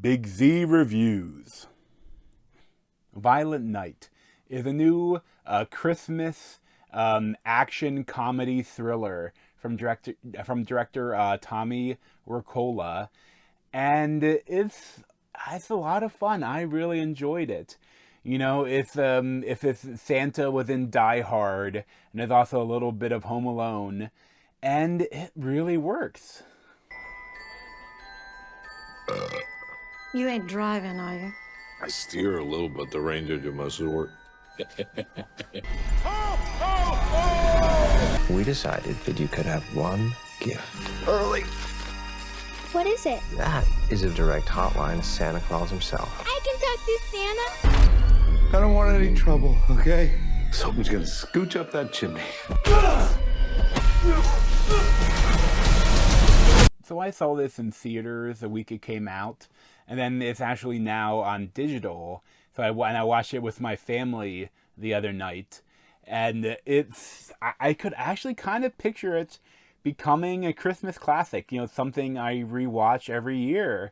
Big Z Reviews. Violent Night is a new Christmas action comedy thriller from director Tommy Wirkola, and it's a lot of fun. I really enjoyed it. You know, if it's Santa was in Die Hard, and there's also a little bit of Home Alone, and it really works. You ain't driving, are you? I steer a little, but the ranger do most of the work. We decided that you could have one gift. Early. What is it? That is a direct hotline to Santa Claus himself. I can talk to Santa. I don't want any trouble, okay? Someone's gonna scooch up that chimney. So I saw this in theaters the week it came out, and then it's actually now on digital. So I watched it with my family the other night, and I could actually kind of picture it becoming a Christmas classic. You know, something I rewatch every year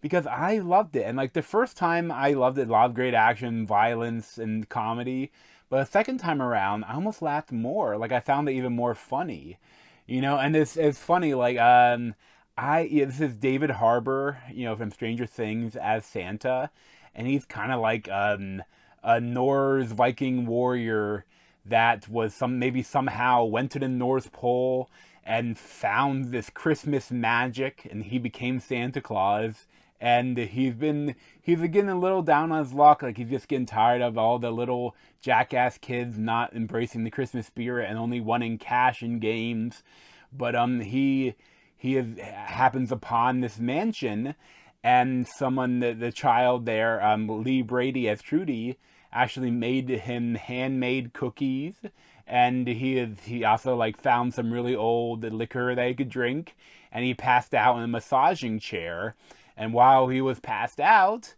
because I loved it. And like the first time I loved it, a lot of great action, violence, and comedy. But the second time around, I almost laughed more. Like I found it even more funny. You know, and it's funny, like, this is David Harbour, you know, from Stranger Things as Santa, and he's kind of like a Norse Viking warrior that was somehow went to the North Pole and found this Christmas magic, and he became Santa Claus. And he's getting a little down on his luck, like he's just getting tired of all the little jackass kids not embracing the Christmas spirit and only wanting cash and games. But happens upon this mansion, and the child there, Lee Brady as Trudy, actually made him handmade cookies, and he also like found some really old liquor that he could drink, and he passed out in a massaging chair. And while he was passed out,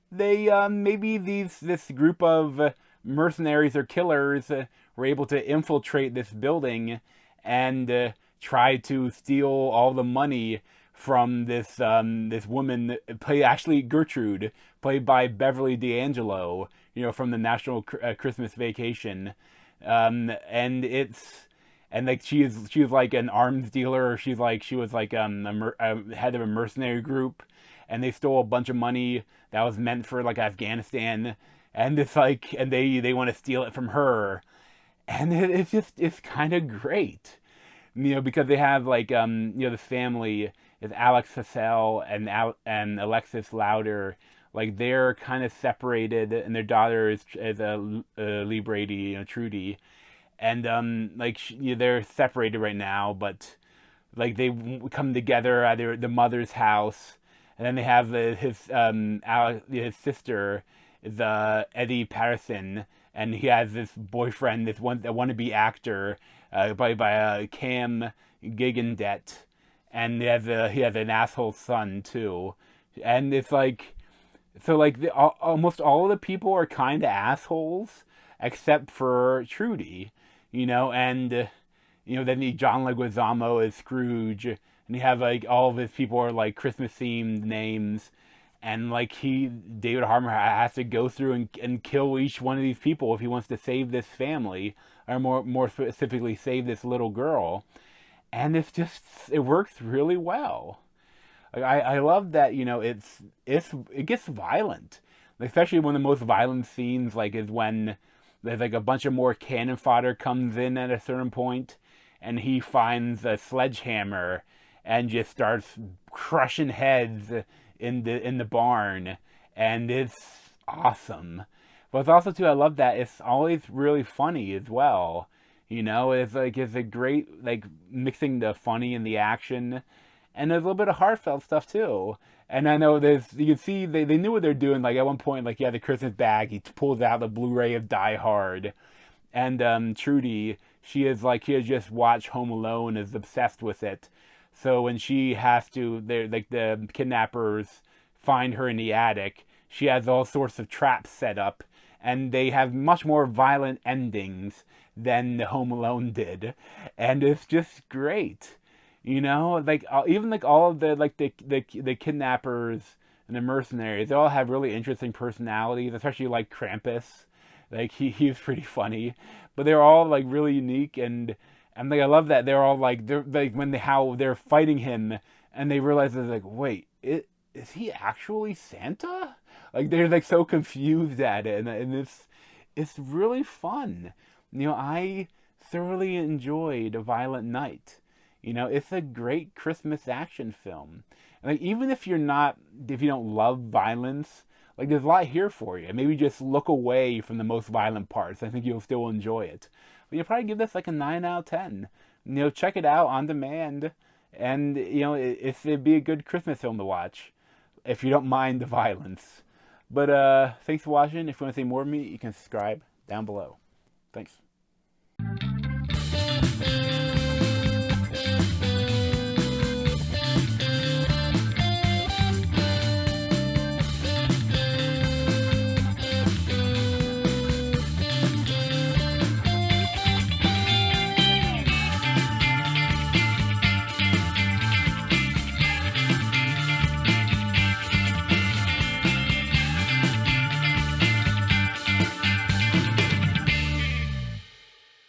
they this group of mercenaries or killers were able to infiltrate this building and try to steal all the money from this woman, actually Gertrude, played by Beverly D'Angelo, you know, from the National Christmas Vacation, and like she was like an arms dealer. She was like a head of a mercenary group, and they stole a bunch of money that was meant for like Afghanistan, and it's like, and they want to steal it from her, and it's kind of great, you know, because they have like you know, the family is Alex Hassell and Alexis Louder, like they're kind of separated, and their daughter is Lee Brady, you know, Trudy. And they're separated right now, but like they come together at the mother's house, and then they have his sister is Eddie Patterson, and he has this boyfriend, this wannabe actor, played by Cam Gigandet, and he has an asshole son too, and it's like, so like almost all of the people are kind of assholes except for Trudy. You know, and you know, then John Leguizamo is Scrooge, and you have like all of his people are like Christmas themed names, and like David Harbour has to go through and kill each one of these people if he wants to save this family, or more specifically save this little girl, and it works really well. Like I love that, you know, it gets violent, especially one of the most violent scenes like is when there's like a bunch of more cannon fodder comes in at a certain point, and he finds a sledgehammer and just starts crushing heads in the barn, and it's awesome. But it's also too, I love that it's always really funny as well. You know, it's a great like mixing the funny and the action, and there's a little bit of heartfelt stuff too. And I know you can see they knew what they're doing. Like at one point, like, yeah, the Christmas bag, he pulls out the Blu-ray of Die Hard. And Trudy, she has just watched Home Alone, is obsessed with it. So when she has to, the kidnappers find her in the attic, she has all sorts of traps set up. And they have much more violent endings than Home Alone did. And it's just great. You know, like even like all of the kidnappers, and the mercenaries. They all have really interesting personalities, especially like Krampus. Like he's pretty funny, but they're all like really unique, and like I love that they're all like they're like when they how they're fighting him and they realize they're like, wait, is he actually Santa? Like they're like so confused at it, and it's really fun. I thoroughly enjoyed A Violent Night. It's a great Christmas action film. And like even if you don't love violence, like there's a lot here for you. Maybe just look away from the most violent parts. I think you'll still enjoy it. But you'll probably give this like a 9 out of 10. Check it out on demand, and it'd be a good Christmas film to watch if you don't mind the violence. But thanks for watching. If you want to see more of me, you can subscribe down below. Thanks.